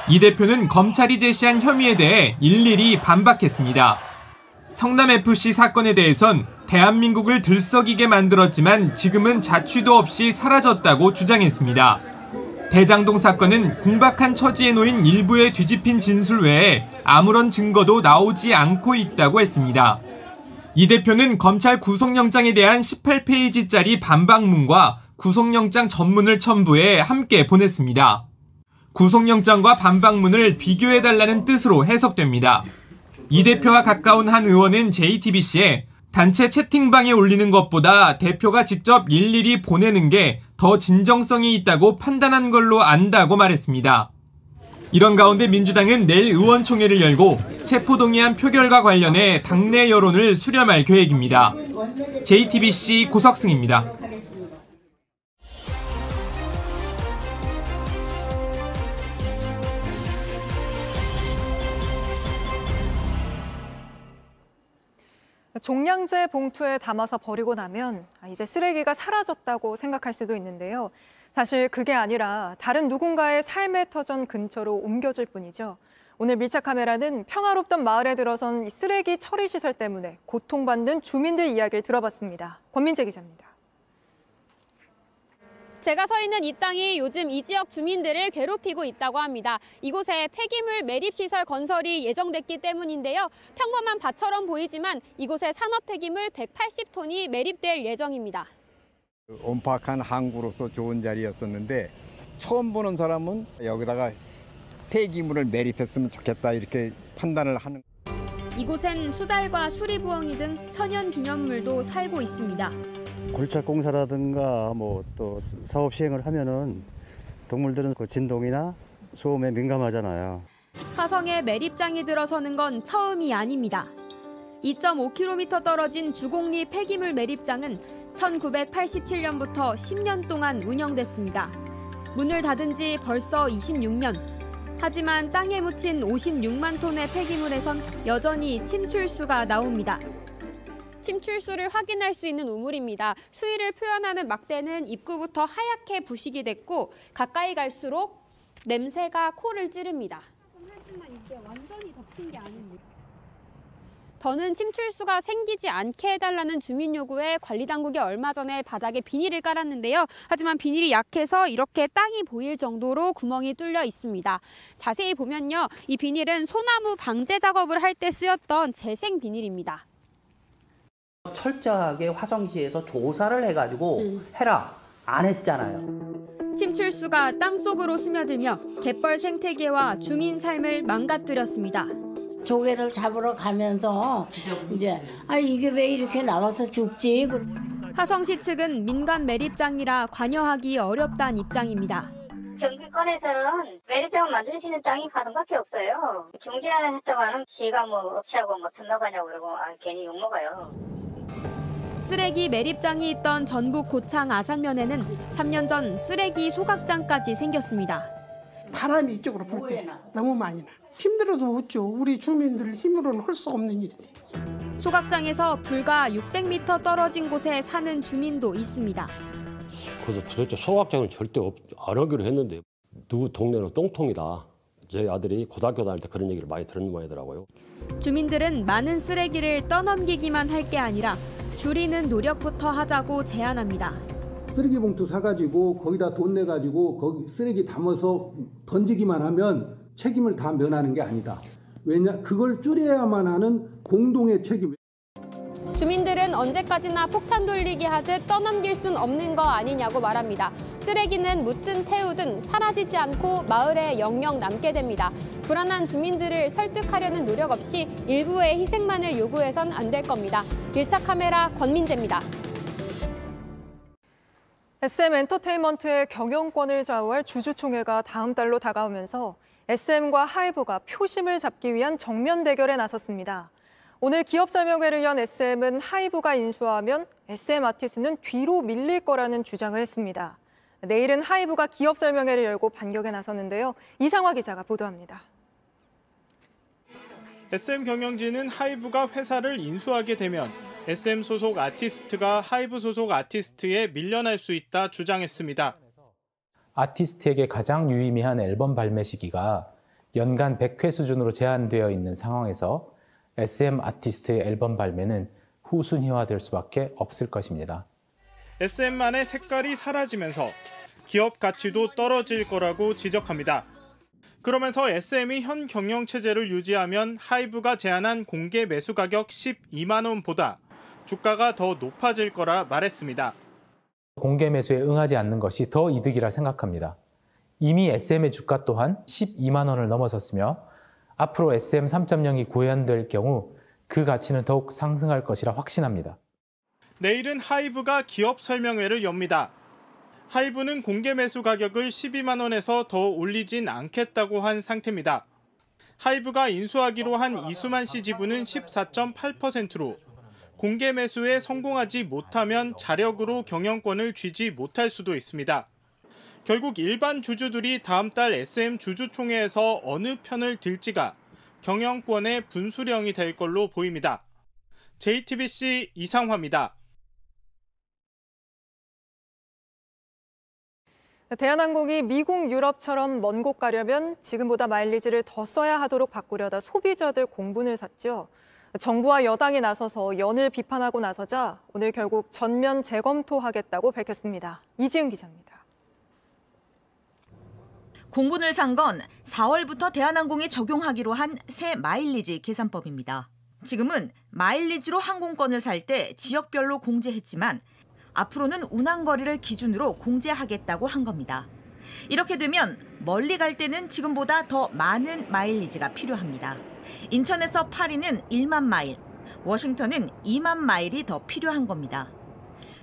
이 대표는 검찰이 제시한 혐의에 대해 일일이 반박했습니다. 성남FC 사건에 대해선 대한민국을 들썩이게 만들었지만 지금은 자취도 없이 사라졌다고 주장했습니다. 대장동 사건은 궁박한 처지에 놓인 일부의 뒤집힌 진술 외에 아무런 증거도 나오지 않고 있다고 했습니다. 이 대표는 검찰 구속영장에 대한 18페이지짜리 반박문과 구속영장 전문을 첨부해 함께 보냈습니다. 구속영장과 반박문을 비교해달라는 뜻으로 해석됩니다. 이 대표와 가까운 한 의원은 JTBC에 단체 채팅방에 올리는 것보다 대표가 직접 일일이 보내는 게 더 진정성이 있다고 판단한 걸로 안다고 말했습니다. 이런 가운데 민주당은 내일 의원총회를 열고 체포동의안 표결과 관련해 당내 여론을 수렴할 계획입니다. JTBC 고석승입니다. 종량제 봉투에 담아서 버리고 나면 이제 쓰레기가 사라졌다고 생각할 수도 있는데요. 사실 그게 아니라 다른 누군가의 삶의 터전 근처로 옮겨질 뿐이죠. 오늘 밀착 카메라는 평화롭던 마을에 들어선 쓰레기 처리 시설 때문에 고통받는 주민들 이야기를 들어봤습니다. 권민재 기자입니다. 제가 서 있는 이 땅이 요즘 이 지역 주민들을 괴롭히고 있다고 합니다. 이곳에 폐기물 매립시설 건설이 예정됐기 때문인데요. 평범한 밭처럼 보이지만 이곳에 산업 폐기물 180톤이 매립될 예정입니다. 온박한 항구로서 좋은 자리였었는데 처음 보는 사람은 여기다가 폐기물을 매립했으면 좋겠다 이렇게 판단을 하는. 이곳엔 수달과 수리부엉이 등 천연 기념물도 살고 있습니다. 골착공사라든가 또 사업 시행을 하면은 동물들은 그 진동이나 소음에 민감하잖아요. 화성에 매립장이 들어서는 건 처음이 아닙니다. 2.5km 떨어진 주곡리 폐기물 매립장은 1987년부터 10년 동안 운영됐습니다. 문을 닫은 지 벌써 26년. 하지만 땅에 묻힌 56만 톤의 폐기물에선 여전히 침출수가 나옵니다. 침출수를 확인할 수 있는 우물입니다. 수위를 표현하는 막대는 입구부터 하얗게 부식이 됐고 가까이 갈수록 냄새가 코를 찌릅니다. 하지만 이게 완전히 덮인 게 아닙니다. 더는 침출수가 생기지 않게 해달라는 주민 요구에 관리당국이 얼마 전에 바닥에 비닐을 깔았는데요. 하지만 비닐이 약해서 이렇게 땅이 보일 정도로 구멍이 뚫려 있습니다. 자세히 보면요, 이 비닐은 소나무 방제 작업을 할 때 쓰였던 재생 비닐입니다. 철저하게 화성시에서 조사를 해가지고 해라 안 했잖아요. 침출수가 땅속으로 스며들며 갯벌 생태계와 주민 삶을 망가뜨렸습니다. 조개를 잡으러 가면서 이제 이게 왜 이렇게 나와서 죽지? 화성시 측은 민간 매립장이라 관여하기 어렵다는 입장입니다. 경기권에서는 매립장을 만드시는 땅이 가동밖에 없어요. 중재했다고 하는 시가 업체하고 돈 나가냐고 그러고 괜히 욕먹어요. 쓰레기 매립장이 있던 전북 고창 아산면에는 3년 전 쓰레기 소각장까지 생겼습니다. 바람이 이쪽으로 불 때 너무 많이 나. 힘들어도 없죠. 우리 주민들 힘으로는 할 수 없는 일이지. 소각장에서 불과 600m 떨어진 곳에 사는 주민도 있습니다. 그래서 도대체 소각장을 절대 안 하기로 했는데 누구 동네는 똥통이다. 저희 아들이 고등학교 다닐 때 그런 얘기를 많이 들은 모양이더라고요. 주민들은 많은 쓰레기를 떠넘기기만 할 게 아니라 줄이는 노력부터 하자고 제안합니다. 쓰레기 봉투 사가지고 거기다 돈 내가지고 거기 쓰레기 담아서 던지기만 하면 책임을 다 면하는 게 아니다. 왜냐? 그걸 줄여야만 하는 공동의 책임. 주민들은 언제까지나 폭탄 돌리기 하듯 떠넘길 순 없는 거 아니냐고 말합니다. 쓰레기는 묻든 태우든 사라지지 않고 마을에 영영 남게 됩니다. 불안한 주민들을 설득하려는 노력 없이 일부의 희생만을 요구해선 안 될 겁니다. 밀착 카메라 권민재입니다. SM엔터테인먼트의 경영권을 좌우할 주주총회가 다음 달로 다가오면서 SM과 하이브가 표심을 잡기 위한 정면 대결에 나섰습니다. 오늘 기업 설명회를 연 SM은 하이브가 인수하면 SM 아티스트는 뒤로 밀릴 거라는 주장을 했습니다. 내일은 하이브가 기업 설명회를 열고 반격에 나섰는데요. 이상화 기자가 보도합니다. SM 경영진은 하이브가 회사를 인수하게 되면 SM 소속 아티스트가 하이브 소속 아티스트에 밀려날 수 있다 주장했습니다. 아티스트에게 가장 유의미한 앨범 발매 시기가 연간 100회 수준으로 제한되어 있는 상황에서 SM 아티스트의 앨범 발매는 후순위화될 수밖에 없을 것입니다. SM만의 색깔이 사라지면서 기업 가치도 떨어질 거라고 지적합니다. 그러면서 SM이 현 경영 체제를 유지하면 하이브가 제안한 공개 매수 가격 12만 원보다 주가가 더 높아질 거라 말했습니다. 공개 매수에 응하지 않는 것이 더 이득이라 생각합니다. 이미 SM의 주가 또한 12만 원을 넘어섰으며 앞으로 SM 3.0이 구현될 경우 그 가치는 더욱 상승할 것이라 확신합니다. 내일은 하이브가 기업 설명회를 엽니다. 하이브는 공개 매수 가격을 12만 원에서 더 올리진 않겠다고 한 상태입니다. 하이브가 인수하기로 한 이수만 씨 지분은 14.8%로 공개 매수에 성공하지 못하면 자력으로 경영권을 쥐지 못할 수도 있습니다. 결국 일반 주주들이 다음 달 SM 주주총회에서 어느 편을 들지가 경영권의 분수령이 될 걸로 보입니다. JTBC 이상화입니다. 대한항공이 미국, 유럽처럼 먼 곳 가려면 지금보다 마일리지를 더 써야 하도록 바꾸려다 소비자들 공분을 샀죠. 정부와 여당이 나서서 연을 비판하고 나서자 오늘 결국 전면 재검토하겠다고 밝혔습니다. 이지은 기자입니다. 공분을 산 건 4월부터 대한항공이 적용하기로 한 새 마일리지 계산법입니다. 지금은 마일리지로 항공권을 살 때 지역별로 공제했지만 앞으로는 운항거리를 기준으로 공제하겠다고 한 겁니다. 이렇게 되면 멀리 갈 때는 지금보다 더 많은 마일리지가 필요합니다. 인천에서 파리는 1만 마일, 워싱턴은 2만 마일이 더 필요한 겁니다.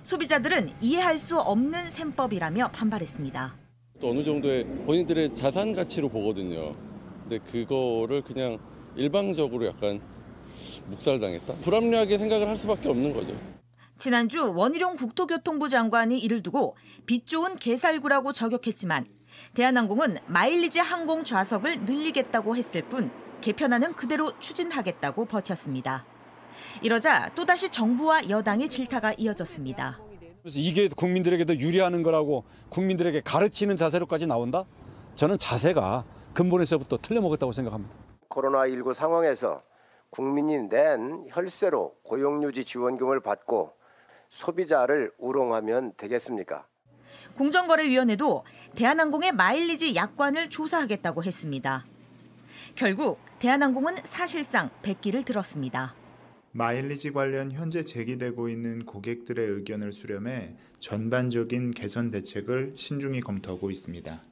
소비자들은 이해할 수 없는 셈법이라며 반발했습니다. 또 어느 정도의 본인들의 자산 가치로 보거든요. 근데 그거를 그냥 일방적으로 약간 묵살당했다? 불합리하게 생각을 할 수밖에 없는 거죠. 지난주 원희룡 국토교통부 장관이 이를 두고 빛 좋은 개살구라고 저격했지만 대한항공은 마일리지 항공 좌석을 늘리겠다고 했을 뿐 개편안은 그대로 추진하겠다고 버텼습니다. 이러자 또다시 정부와 여당의 질타가 이어졌습니다. 그래서 이게 국민들에게도 유리하는 거라고 국민들에게 가르치는 자세로까지 나온다? 저는 자세가 근본에서부터 틀려먹었다고 생각합니다. 코로나19 상황에서 국민이 낸 혈세로 고용유지 지원금을 받고 소비자를 우롱하면 되겠습니까? 공정거래위원회도 대한항공의 마일리지 약관을 조사하겠다고 했습니다. 결국 대한항공은 사실상 백기를 들었습니다. 마일리지 관련 현재 제기되고 있는 고객들의 의견을 수렴해 전반적인 개선 대책을 신중히 검토하고 있습니다.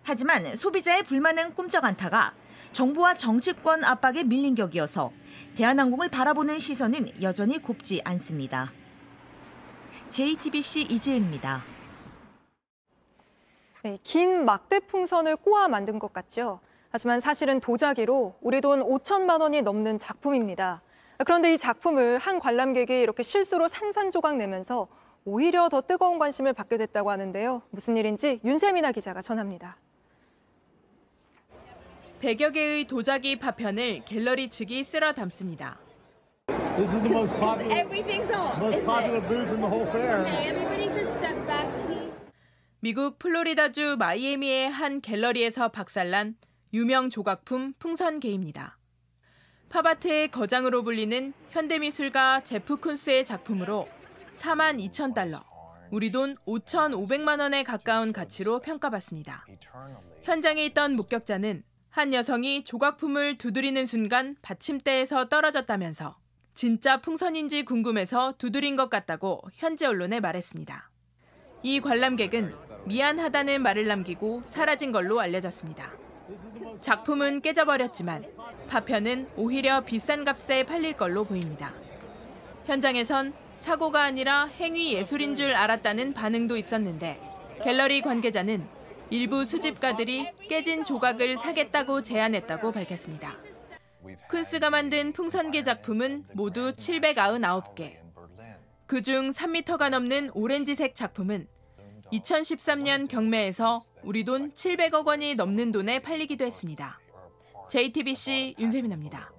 하지만 소비자의 불만은 꿈쩍 않다가 정부와 정치권 압박에 밀린 격이어서 대한항공을 바라보는 시선은 여전히 곱지 않습니다. JTBC 이지은입니다. 네, 긴 막대 풍선을 꼬아 만든 것 같죠? 하지만 사실은 도자기로 우리 돈 5천만 원이 넘는 작품입니다. 그런데 이 작품을 한 관람객이 이렇게 실수로 산산조각 내면서 오히려 더 뜨거운 관심을 받게 됐다고 하는데요. 무슨 일인지 윤세민아 기자가 전합니다. 100여 개의 도자기 파편을 갤러리 측이 쓸어 담습니다. This is the most popular booth in the whole fair. Everybody just step back, please. 미국 플로리다주 마이애미의 한 갤러리에서 박살난 유명 조각품 풍선개입니다. 팝아트의 거장으로 불리는 현대미술가 제프 쿤스의 작품으로 4만 2천 달러, 우리 돈 5,500만 원에 가까운 가치로 평가받습니다. 현장에 있던 목격자는 한 여성이 조각품을 두드리는 순간 받침대에서 떨어졌다면서 진짜 풍선인지 궁금해서 두드린 것 같다고 현지 언론에 말했습니다. 이 관람객은 미안하다는 말을 남기고 사라진 걸로 알려졌습니다. 작품은 깨져버렸지만 파편은 오히려 비싼 값에 팔릴 걸로 보입니다. 현장에선 사고가 아니라 행위 예술인 줄 알았다는 반응도 있었는데 갤러리 관계자는 일부 수집가들이 깨진 조각을 사겠다고 제안했다고 밝혔습니다. 쿤스가 만든 풍선개 작품은 모두 799개. 그중 3m가 넘는 오렌지색 작품은 2013년 경매에서 우리 돈 700억 원이 넘는 돈에 팔리기도 했습니다. JTBC 윤세민입니다.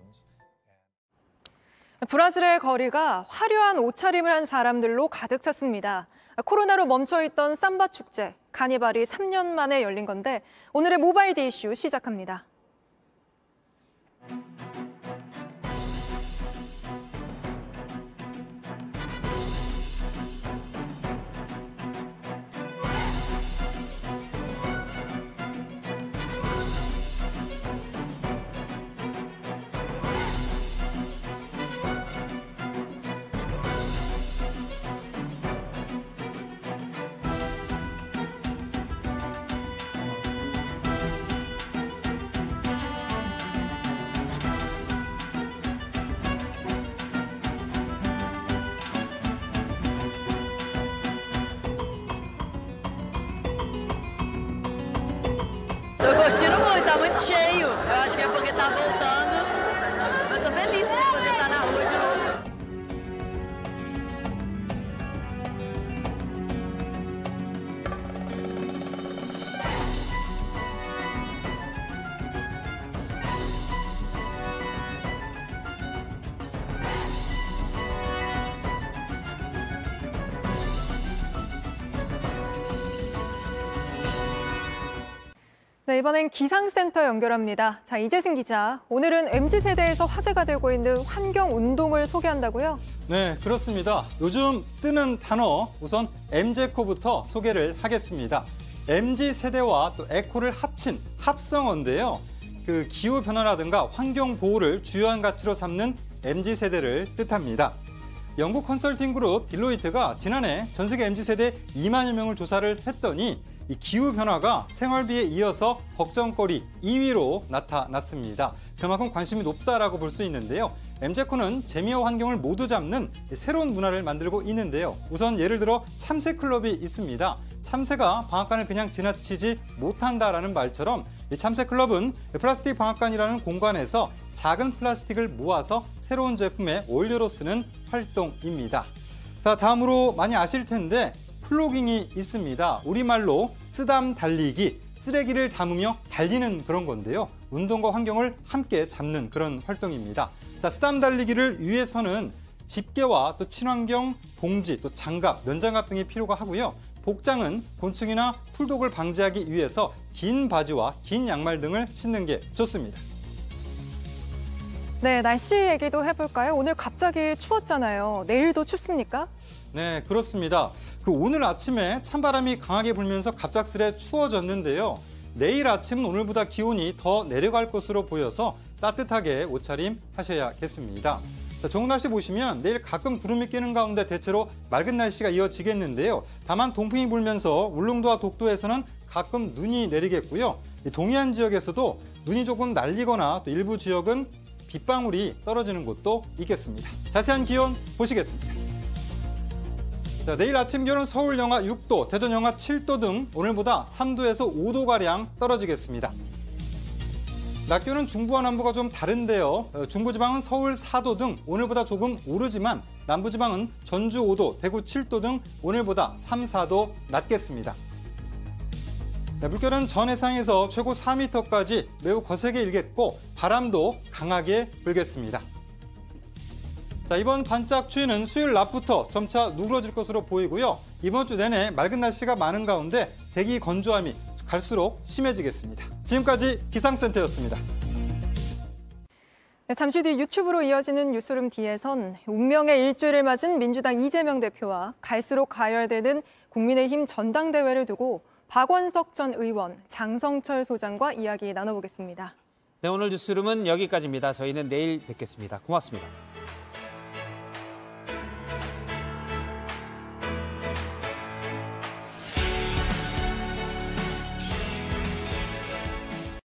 브라질의 거리가 화려한 옷차림을 한 사람들로 가득 찼습니다. 코로나로 멈춰있던 삼바 축제, 카니발이 3년 만에 열린 건데 오늘의 모바일 디 이슈 시작합니다. curtindo muito, tá muito cheio. Eu acho que é porque tá voltando. Mas tô feliz de poder estar na rua de novo. 네, 이번엔 기상센터 연결합니다. 자, 이재승 기자, 오늘은 MZ세대에서 화제가 되고 있는 환경운동을 소개한다고요? 네, 그렇습니다. 요즘 뜨는 단어, 우선 MZ코부터 소개를 하겠습니다. MZ세대와 또 에코를 합친 합성어인데요. 그 기후변화라든가 환경보호를 주요한 가치로 삼는 MZ세대를 뜻합니다. 영국 컨설팅 그룹 딜로이트가 지난해 전 세계 MZ세대 2만여 명을 조사를 했더니 이 기후변화가 생활비에 이어서 걱정거리 2위로 나타났습니다. 그만큼 관심이 높다라고 볼 수 있는데요. MZ코는 재미와 환경을 모두 잡는 새로운 문화를 만들고 있는데요. 우선 예를 들어 참새 클럽이 있습니다. 참새가 방앗간을 그냥 지나치지 못한다라는 말처럼 이 참새 클럽은 플라스틱 방앗간이라는 공간에서 작은 플라스틱을 모아서 새로운 제품의 원료로 쓰는 활동입니다. 자, 다음으로 많이 아실 텐데 플로깅이 있습니다. 우리말로 쓰담 달리기, 쓰레기를 담으며 달리는 그런 건데요. 운동과 환경을 함께 잡는 그런 활동입니다. 자, 쓰담 달리기를 위해서는 집게와 또 친환경 봉지, 또 장갑, 면장갑 등이 필요가 하고요. 복장은 곤충이나 풀독을 방지하기 위해서 긴 바지와 긴 양말 등을 신는 게 좋습니다. 네, 날씨 얘기도 해볼까요? 오늘 갑자기 추웠잖아요. 내일도 춥습니까? 네, 그렇습니다. 오늘 아침에 찬바람이 강하게 불면서 갑작스레 추워졌는데요. 내일 아침은 오늘보다 기온이 더 내려갈 것으로 보여서 따뜻하게 옷차림 하셔야겠습니다. 자, 좋은 날씨 보시면 내일 가끔 구름이 끼는 가운데 대체로 맑은 날씨가 이어지겠는데요. 다만 동풍이 불면서 울릉도와 독도에서는 가끔 눈이 내리겠고요. 동해안 지역에서도 눈이 조금 날리거나 또 일부 지역은 빗방울이 떨어지는 곳도 있겠습니다. 자세한 기온 보시겠습니다. 자, 내일 아침 기온은 서울 영하 6도, 대전 영하 7도 등 오늘보다 3도에서 5도가량 떨어지겠습니다. 낮 기온은 중부와 남부가 좀 다른데요. 중부지방은 서울 4도 등 오늘보다 조금 오르지만 남부지방은 전주 5도, 대구 7도 등 오늘보다 3, 4도 낮겠습니다. 네, 물결은 전 해상에서 최고 4m까지 매우 거세게 일겠고 바람도 강하게 불겠습니다. 자, 이번 반짝 추위는 수요일 낮부터 점차 누그러질 것으로 보이고요. 이번 주 내내 맑은 날씨가 많은 가운데 대기 건조함이 갈수록 심해지겠습니다. 지금까지 기상센터였습니다. 네, 잠시 뒤 유튜브로 이어지는 뉴스룸 D에선 운명의 일주일을 맞은 민주당 이재명 대표와 갈수록 가열되는 국민의힘 전당대회를 두고 박원석 전 의원, 장성철 소장과 이야기 나눠보겠습니다. 네, 오늘 뉴스룸은 여기까지입니다. 저희는 내일 뵙겠습니다. 고맙습니다.